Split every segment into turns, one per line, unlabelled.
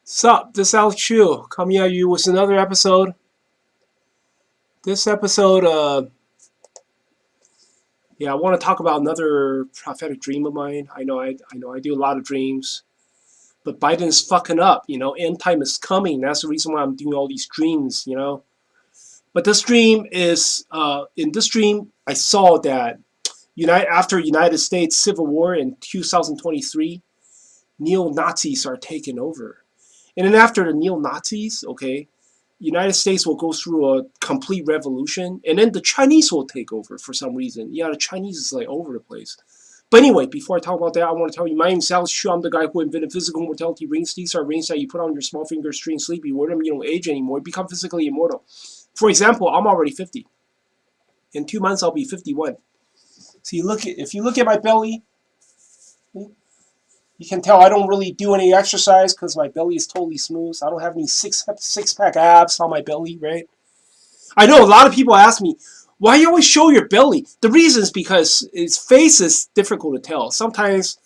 Sup, this is Alex Chu coming at you with another episode. This episode, I want to talk about another prophetic dream of mine. I do a lot of dreams, but Biden's fucking up. End time is coming. That's the reason why I'm doing all these dreams. But this dream is, in this dream, I saw that after United States Civil War in 2023, neo-Nazis are taking over. And then after the neo-Nazis, okay, United States will go through a complete revolution, and then the Chinese will take over for some reason. Yeah, the Chinese is like over the place. But anyway, before I talk about that, I want to tell you, my name is Alex Chu. I'm the guy who invented physical mortality rings. These are rings that you put on your small fingers during sleep. You wear them, you don't age anymore. You become physically immortal. For example, I'm already 50. In 2 months, I'll be 51. So if you look at my belly, you can tell I don't really do any exercise because my belly is totally smooth. I don't have any six pack abs on my belly, right? I know a lot of people ask me, why you always show your belly? The reason is because its face is difficult to tell. Sometimes,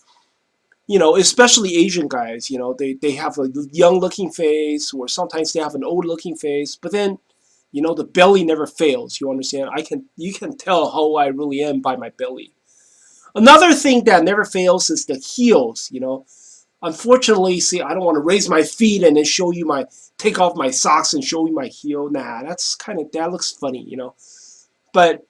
especially Asian guys, they have a young looking face, or sometimes they have an old looking face, but then, the belly never fails. You understand? You can tell how I really am by my belly. Another thing that never fails is the heels. Unfortunately, see, I don't want to raise my feet and then take off my socks and show you my heel. Nah, that looks funny. But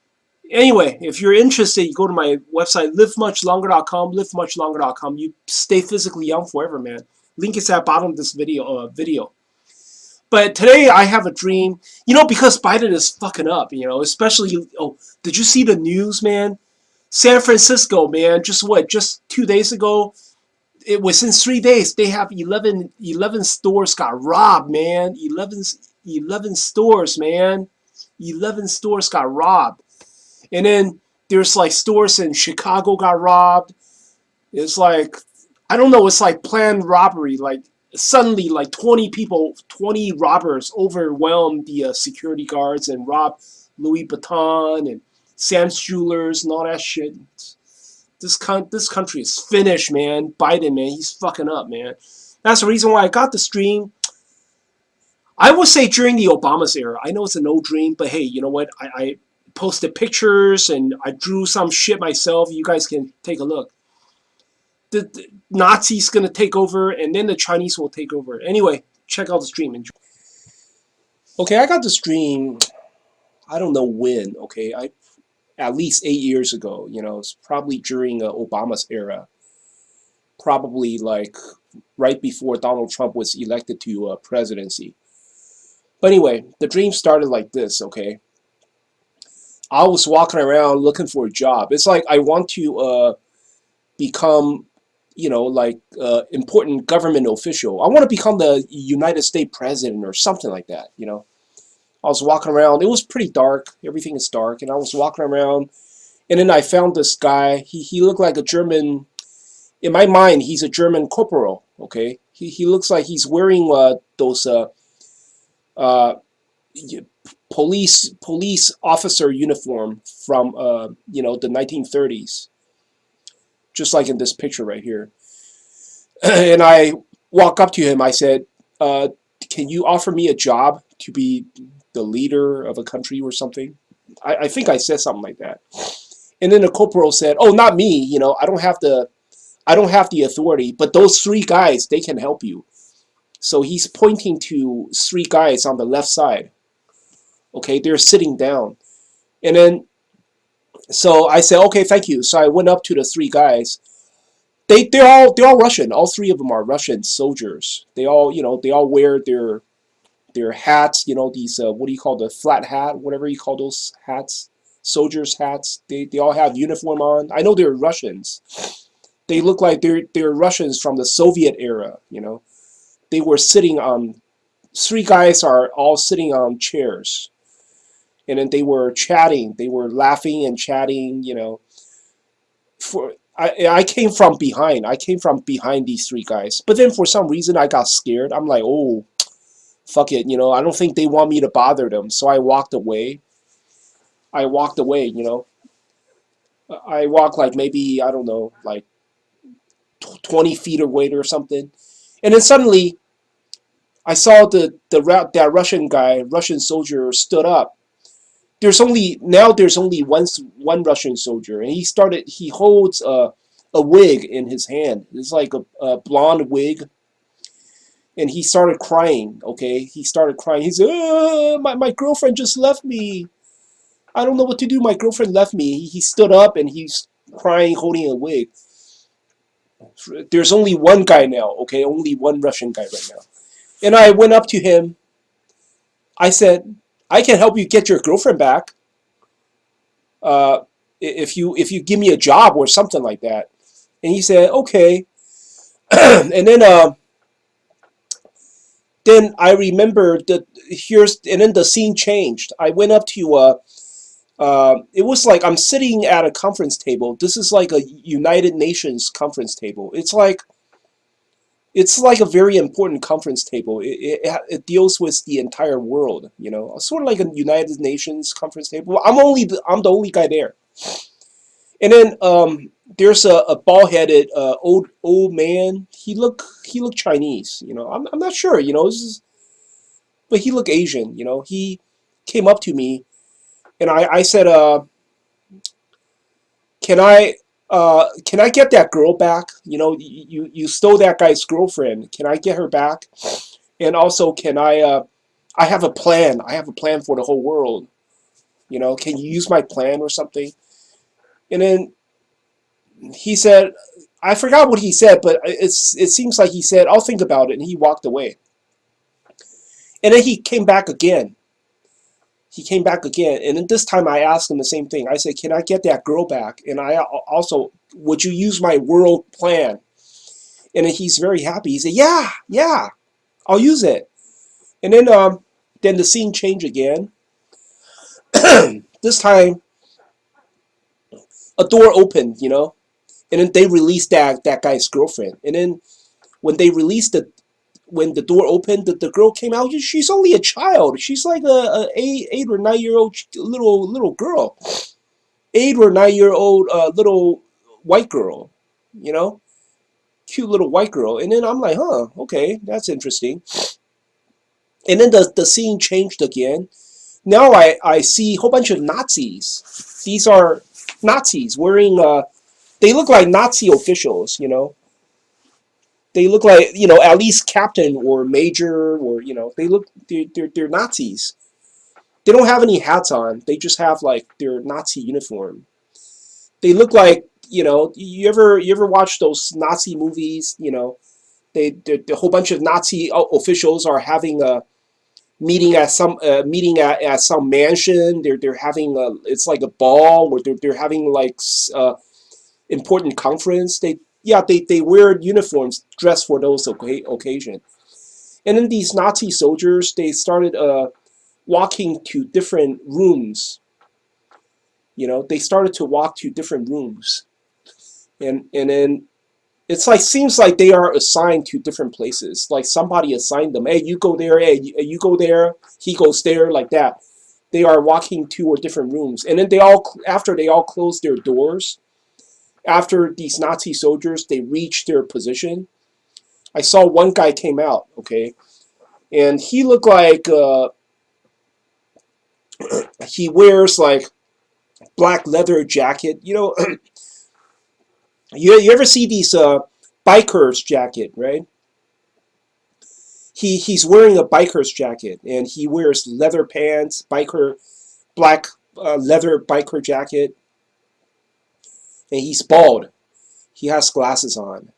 anyway, if you're interested, you go to my website, livemuchlonger.com, livemuchlonger.com. You stay physically young forever, man. Link is at the bottom of this video. But today I have a dream, because Biden is fucking up, especially, did you see the news, man? San Francisco, man, just 2 days ago, it was in 3 days. They have 11 stores got robbed, man. 11 stores, man. 11 stores got robbed. And then there's like stores in Chicago got robbed. It's like, I don't know, it's like planned robbery. Like suddenly like 20 robbers overwhelmed the security guards and robbed Louis Vuitton and Sam's Jewelers and all that shit. This country is finished, man. Biden, man, he's fucking up, man. That's the reason why I got the stream. I would say during the Obama's era. I know it's an old dream, but hey, you know what? I posted pictures and I drew some shit myself. You guys can take a look. The Nazis gonna take over, and then the Chinese will take over. Anyway, check out the stream. Enjoy. Okay, I got the stream. I don't know when. Okay, I at least 8 years ago. It's probably during Obama's era. Probably like right before Donald Trump was elected to presidency. But anyway, the dream started like this, okay? I was walking around looking for a job. It's like I want to become, like important government official. I want to become the United States president or something like that. I was walking around. It was pretty dark. Everything is dark. And I was walking around. And then I found this guy. He looked like a German. In my mind, he's a German corporal, okay? He looks like he's wearing those uh, police officer uniform from the 1930s, just like in this picture right here. And I walk up to him. I said, "Can you offer me a job to be the leader of a country or something?" I think I said something like that. And then the corporal said, "Oh, not me. I don't have the authority, but those three guys, they can help you." So he's pointing to three guys on the left side. Okay, they're sitting down. And then, so I said, "Okay, thank you." So I went up to the three guys. They're all Russian. All three of them are Russian soldiers. They all wear their hats. These what do you call the flat hat? Whatever you call those hats, soldiers' hats. They all have uniform on. I know they're Russians. They look like they're Russians from the Soviet era. They were sitting on. Three guys are all sitting on chairs, and then they were chatting. They were laughing and chatting. I came from behind. I came from behind these three guys. But then for some reason I got scared. I'm like, oh, fuck it. I don't think they want me to bother them. So I walked away. I walked away. I walked like maybe, I don't know, like 20 feet away or something. And then suddenly I saw that Russian guy, Russian soldier, stood up. There's only one Russian soldier, and he holds a wig in his hand. It's like a blonde wig, and he started crying. Okay, he started crying. He said, my girlfriend just left me. I don't know what to do. My girlfriend left me." He stood up and he's crying, holding a wig. There's only one guy now. Okay, only one Russian guy right now. And I went up to him. I said, "I can help you get your girlfriend back. Uh, if you give me a job or something like that." And he said, "Okay." And then I remember that here's and then the scene changed. I went up to it was like I'm sitting at a conference table. This is like a United Nations conference table. It's like a very important conference table. It deals with the entire world, sort of like a United Nations conference table. I'm the only guy there. And then there's a bald headed old man. He looked Chinese. I'm not sure. But he looked Asian. He came up to me and I said, can I get that girl back? You stole that guy's girlfriend. Can I get her back? And also, can I have a plan. I have a plan for the whole world. Can you use my plan or something? And then he said, I forgot what he said, but it seems like he said, "I'll think about it," and he walked away. And then he came back again. He came back again, and then this time I asked him the same thing. I said, "Can I get that girl back? And I also, would you use my world plan?" And then he's very happy. He said, "Yeah, yeah, I'll use it." And then the scene changed again. This time a door opened, and then they released that guy's girlfriend. And then when they released when the door opened, the girl came out. She's only a child. She's like a 8 or 9 year old little girl, 8 or 9 year old little white girl, you know, cute little white girl. And then I'm like, huh, okay, that's interesting. And then the scene changed again. Now I see a whole bunch of Nazis. These are Nazis wearing they look like Nazi officials, They look like, at least captain or major, or they're Nazis. They don't have any hats on. They just have like their Nazi uniform. They look like, you ever watch those Nazi movies, the whole bunch of Nazi officials are having a meeting at some mansion. They're having it's like a ball where they're having like important conference. They wear uniforms dressed for those occasion. And then these Nazi soldiers, they started walking to different rooms. They started to walk to different rooms, and then it's like seems like they are assigned to different places. Like somebody assigned them. Hey, you go there. Hey, you go there. He goes there. Like that. They are walking to or different rooms, and then after they all close their doors. After these Nazi soldiers, they reached their position. I saw one guy came out. Okay, and he looked like he wears like black leather jacket. You ever see these bikers jacket, right? He's wearing a biker's jacket, and he wears leather pants, black leather biker jacket, and he's bald. He has glasses on,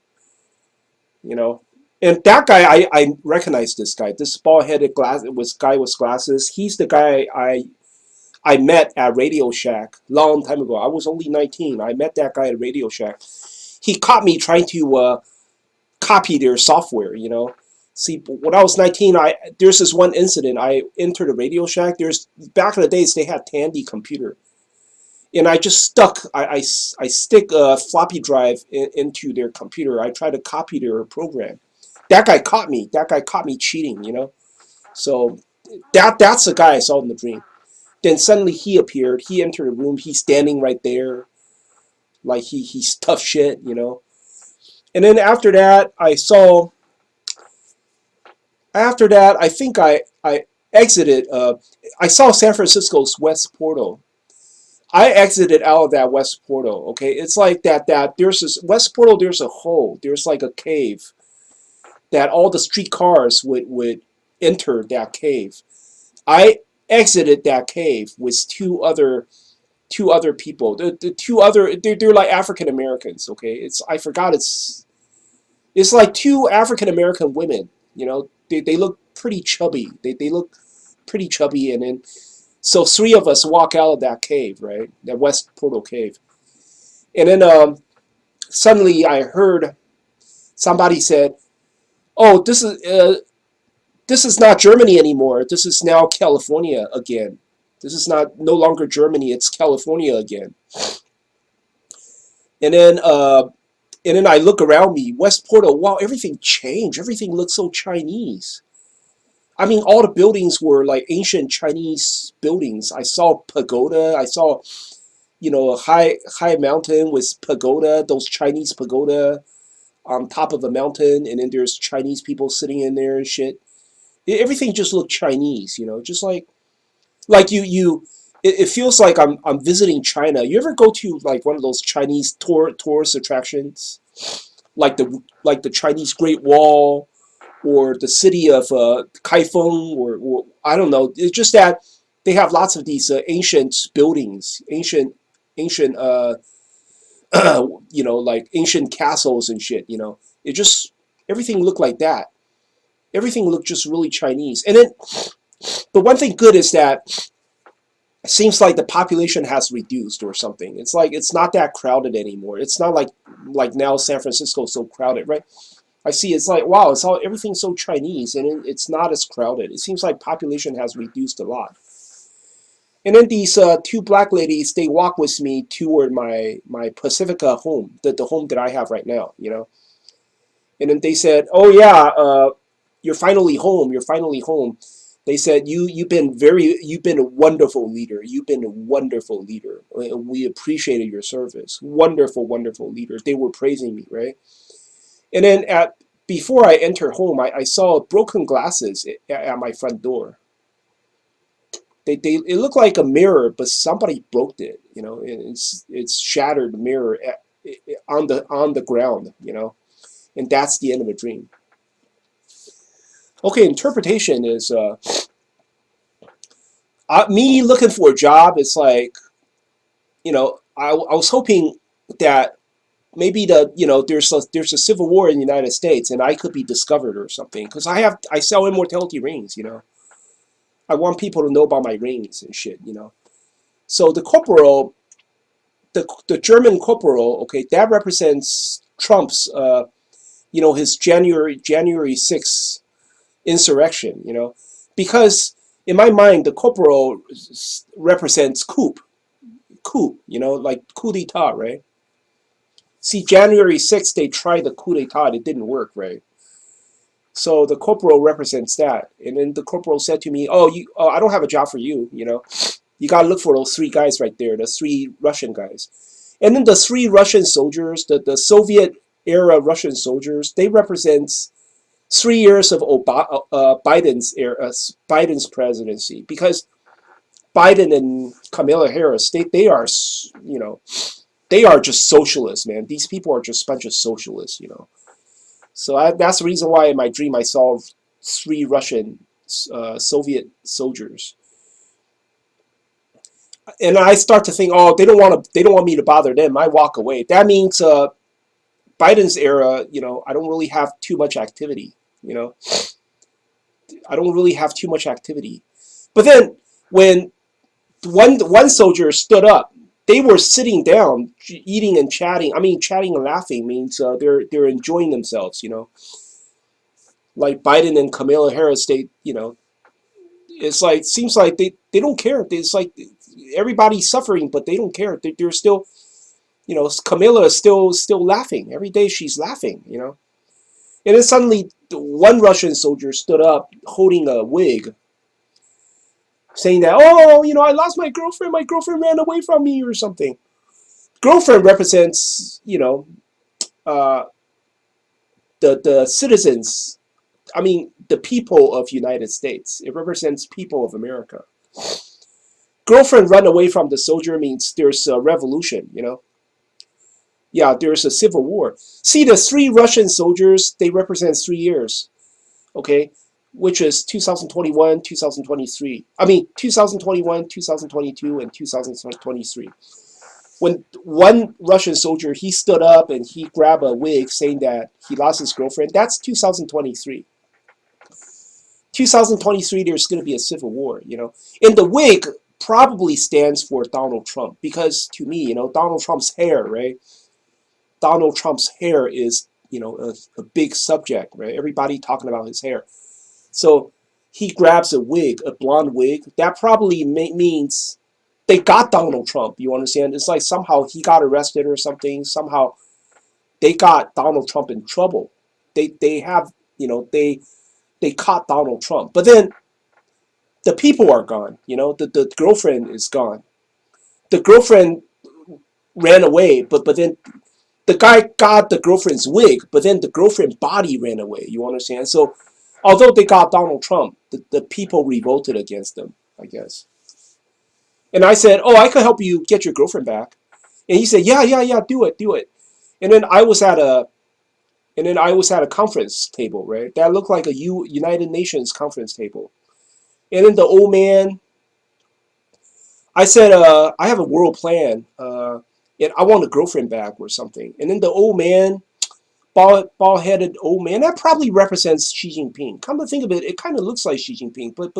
you know. And that guy, I recognize this guy. This bald-headed guy with glasses. He's the guy I met at Radio Shack long time ago. I was only 19. I met that guy at Radio Shack. He caught me trying to copy their software. See, when I was 19, there's this one incident. I entered a Radio Shack. There's back in the days they had Tandy computer, and I just I stick a floppy drive into their computer. I try to copy their program. That guy caught me. That guy caught me cheating. So that's the guy I saw in the dream. Then suddenly he appeared. He entered the room. He's standing right there, like he's tough shit. And then after that, I saw After that, I think I exited. I saw San Francisco's West Portal. I exited out of that West Portal. Okay, it's like that there's this West Portal. There's a hole. There's like a cave that all the streetcars would enter that cave. I exited that cave with two other people. The two other they're like African Americans. Okay, it's I forgot it's like two African American women. They look pretty chubby. They look pretty chubby, and then so three of us walk out of that cave, right? That West Portal cave, and then suddenly I heard somebody said, "Oh, this is not Germany anymore. This is now California again. This is not no longer Germany. It's California again." And then I look around me, West Portal. Wow, everything changed. Everything looks so Chinese. I mean, all the buildings were like ancient Chinese buildings. I saw pagoda. I saw, a high mountain with pagoda. Those Chinese pagoda on top of a mountain, and then there's Chinese people sitting in there and shit. Everything just looked Chinese. Just like it feels like I'm visiting China. You ever go to like one of those Chinese tourist attractions, like the Chinese Great Wall, or the city of Kaifeng, or I don't know. It's just that they have lots of these ancient buildings, ancient like ancient castles and shit. It just everything looked like that. Everything looked just really Chinese. And then, but one thing good is that it seems like the population has reduced or something. It's like it's not that crowded anymore. It's not like now San Francisco is so crowded, right? I see it's like wow, it's all everything's so Chinese and it's not as crowded. It seems like population has reduced a lot. And then these two black ladies, they walk with me toward my Pacifica home, the home that I have right now. And then they said, "Oh yeah, you're finally home. You're finally home." They said, you've been a wonderful leader. You've been a wonderful leader. We appreciated your service. Wonderful, wonderful leader." They were praising me, right? And then before I enter home, I saw broken glasses at my front door. It looked like a mirror, but somebody broke it. It's shattered mirror on the ground. And that's the end of the dream. Okay, interpretation is me looking for a job. It's like I was hoping that maybe there's a civil war in the United States and I could be discovered or something because I sell immortality rings. I want people to know about my rings and shit. So the corporal, the German corporal, okay, that represents Trump's his January 6th insurrection. Because in my mind the corporal represents coup. Like coup d'état, right? See, January 6th, they tried the coup d'etat. It didn't work, right? So the corporal represents that. And then the corporal said to me, I don't have a job for you. You got to look for those three guys right there, the three Russian guys. And then the three Russian soldiers, the Soviet era Russian soldiers, they represent 3 years of Biden's presidency. Because Biden and Kamala Harris, they are, they are just socialists, man. These people are just a bunch of socialists. So that's the reason why in my dream I saw three Russian Soviet soldiers, and I start to think, oh, they don't want me to bother them. I walk away. That means Biden's era, I don't really have too much activity. You know, I don't really have too much activity. But then when one soldier stood up, they were sitting down, eating and chatting. I mean, chatting and laughing means they're enjoying themselves. Like Biden and Kamala Harris, it's like seems like they don't care. It's like everybody's suffering, but they don't care. They're still, Camilla is still laughing every day. She's laughing. And then suddenly, one Russian soldier stood up, holding a wig, saying that, "Oh, I lost my girlfriend. My girlfriend ran away from me, or something." Girlfriend represents, uh, the citizens. I mean, the people of United States. It represents people of America. Girlfriend run away from the soldier means there's a revolution, you know. Yeah, there's a civil war. See, the three Russian soldiers, they represent 3 years, okay, which is 2021, 2023. I mean, 2021, 2022, and 2023. When one Russian soldier, he stood up and he grabbed a wig saying that he lost his girlfriend, that's 2023. 2023, there's going to be a civil war, you know. And the wig probably stands for Donald Trump because to me, you know, Donald Trump's hair, right? Donald Trump's hair is, you know, a big subject, right? Everybody talking about his hair. So he grabs a wig, a blonde wig. That probably means they got Donald Trump. You understand? It's like somehow he got arrested or something. Somehow they got Donald Trump in trouble. They have, you know, they caught Donald Trump. But then the people are gone. You know, the girlfriend is gone. The girlfriend ran away, but then the guy got the girlfriend's wig, but then the girlfriend's body ran away. You understand? So although they got Donald Trump, the people revolted against them, I guess. And I said, "Oh, I could help you get your girlfriend back." And he said, "Yeah, yeah, yeah, do it, do it." And then I was at a conference table, right? That looked like a United Nations conference table. And then the old man, I said, "I have a world plan, and I want a girlfriend back or something." And then the old man, bald-headed old man, that probably represents Xi Jinping. Come to think of it, it kind of looks like Xi Jinping, but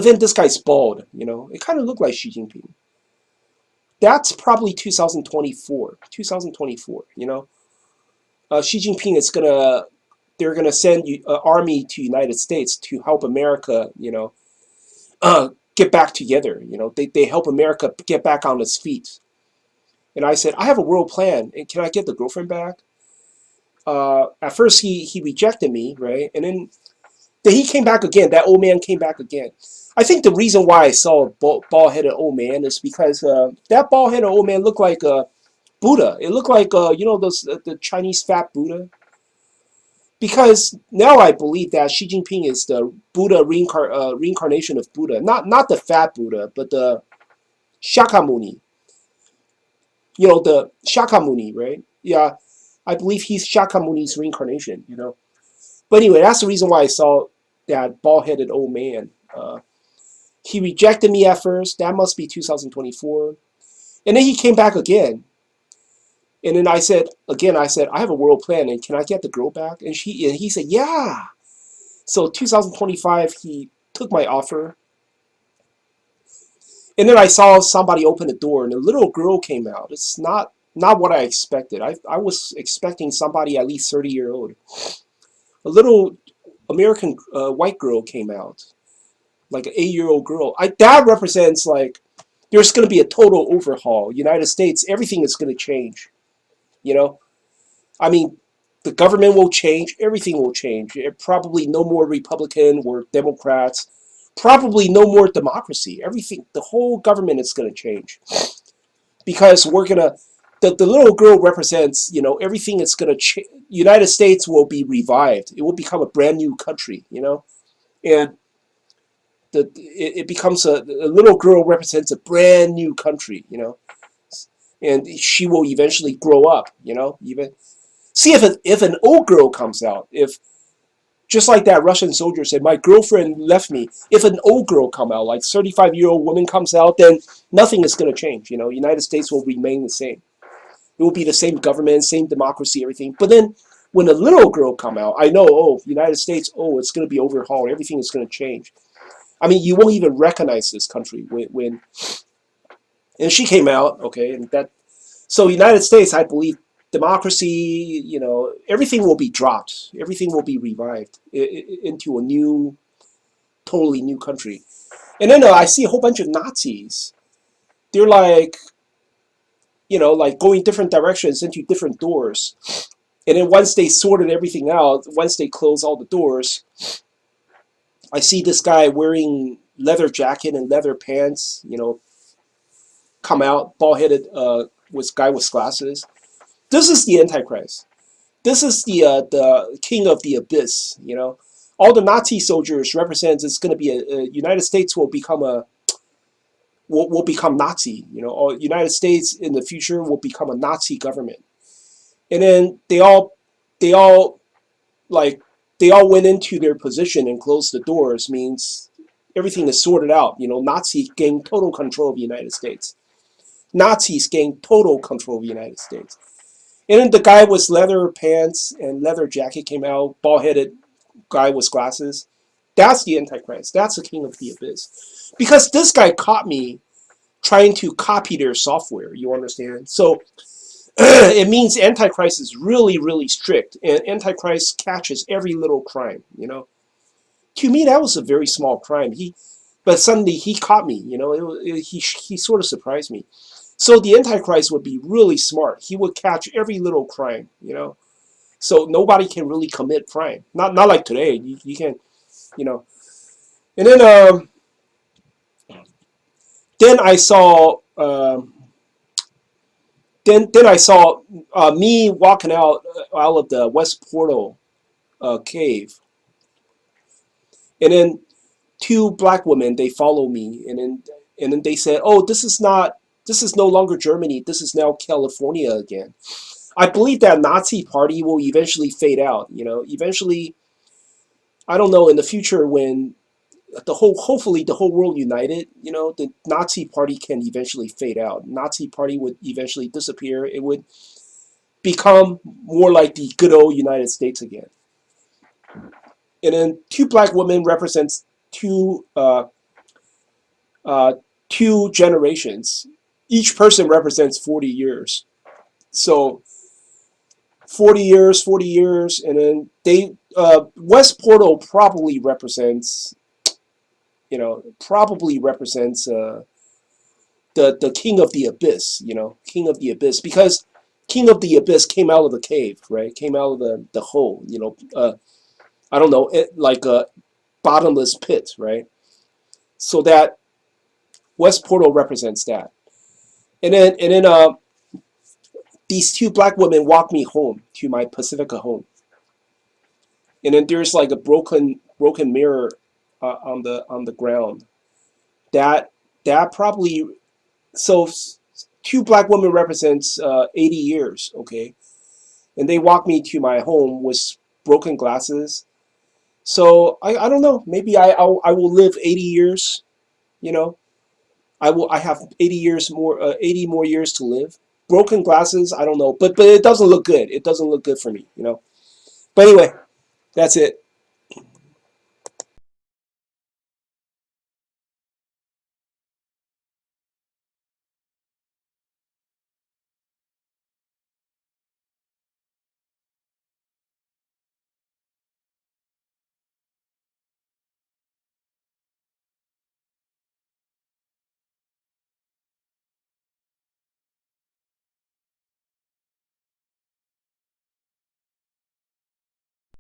then this guy's bald, you know. It kind of looked like Xi Jinping. That's probably 2024, 2024, you know. Xi Jinping is gonna, they're gonna send an army to United States to help America, you know, get back together. You know, they help America get back on its feet. And I said, I have a world plan, and can I get the girlfriend back? At first he rejected me, right? And then he came back again. That old man came back again. I think the reason why I saw a bald-headed old man is because that bald-headed old man looked like Buddha. It looked like you know those the Chinese fat Buddha. Because now I believe that Xi Jinping is the Buddha reincarnation of Buddha, not the fat Buddha, but the Shakyamuni. You know the Shakyamuni, right? Yeah, I believe he's Shakyamuni's reincarnation. You know, but anyway, that's the reason why I saw that bald-headed old man. He rejected me at first. That must be 2024, and then he came back again. And then I said again, I said I have a world plan, and can I get the girl back? And he said yeah. So 2025, he took my offer, and then I saw somebody open the door, and a little girl came out. It's not what I expected. I was expecting somebody at least 30-year old. A little American white girl came out, like an 8-year-old girl. That represents like there's going to be a total overhaul. United States, everything is going to change. You know, I mean, the government will change. Everything will change. Probably no more Republican or Democrats. Probably no more democracy. Everything, the whole government is going to change because we're gonna. The little girl represents, you know, everything is going to change. United States will be revived. It will become a brand new country, you know, and it becomes a little girl represents a brand new country, you know, and she will eventually grow up, you know, even see if an old girl comes out, if just like that Russian soldier said, my girlfriend left me. If an old girl come out, like 35-year-old woman comes out, then nothing is going to change. You know, United States will remain the same. It will be the same government, same democracy, everything. But then when a little girl come out, I know, oh, United States, oh, it's going to be overhauled. Everything is going to change. I mean, you won't even recognize this country when and she came out, okay, and that so United States, I believe, democracy, you know, everything will be dropped. Everything will be revived into a new, totally new country. And then I see a whole bunch of Nazis. They're like, you know, like going different directions into different doors. And then once they sorted everything out, once they closed all the doors, I see this guy wearing leather jacket and leather pants, you know, come out, bald headed, with guy with glasses. This is the Antichrist. This is the king of the abyss. You know, all the Nazi soldiers represents it's going to be a United States will become Nazi. You know, or United States in the future will become a Nazi government. And then they all like they all went into their position and closed the doors. Means everything is sorted out. You know, Nazis gain total control of the United States. Nazis gain total control of the United States. And then the guy with leather pants and leather jacket came out, bald headed guy with glasses. That's the Antichrist. That's the king of the abyss. Because this guy caught me trying to copy their software. You understand? So it means Antichrist is really, really strict, and Antichrist catches every little crime. You know, to me that was a very small crime. But suddenly he caught me. You know, he sort of surprised me. So the Antichrist would be really smart. He would catch every little crime. You know, so nobody can really commit crime. Not like today. You can, you know. And then I saw. Then I saw me walking out of the West Portal cave, and then two black women they follow me, and then they said, "Oh, this is no longer Germany. This is now California again." I believe that Nazi party will eventually fade out. You know, eventually, I don't know in the future when hopefully the whole world united. You know, the Nazi party can eventually fade out. Nazi party would eventually disappear. It would become more like the good old United States again. And then two black women represents uh, two generations. Each person represents 40 years. So 40 years, and then West Portal probably represents the king of the abyss. You know, king of the abyss because king of the abyss came out of the cave, right? Came out of the hole. You know, I don't know, like a bottomless pit, right? So that West Portal represents that. And then these two black women walk me home to my Pacifica home. And then there's like a broken mirror on the ground. That that probably so two black women represents 80 years, okay? And they walk me to my home with broken glasses. So I don't know. Maybe I will live 80 years. You know, I have 80 more years to live. Broken glasses, I don't know, but it doesn't look good. It doesn't look good for me, you know. But anyway, that's it.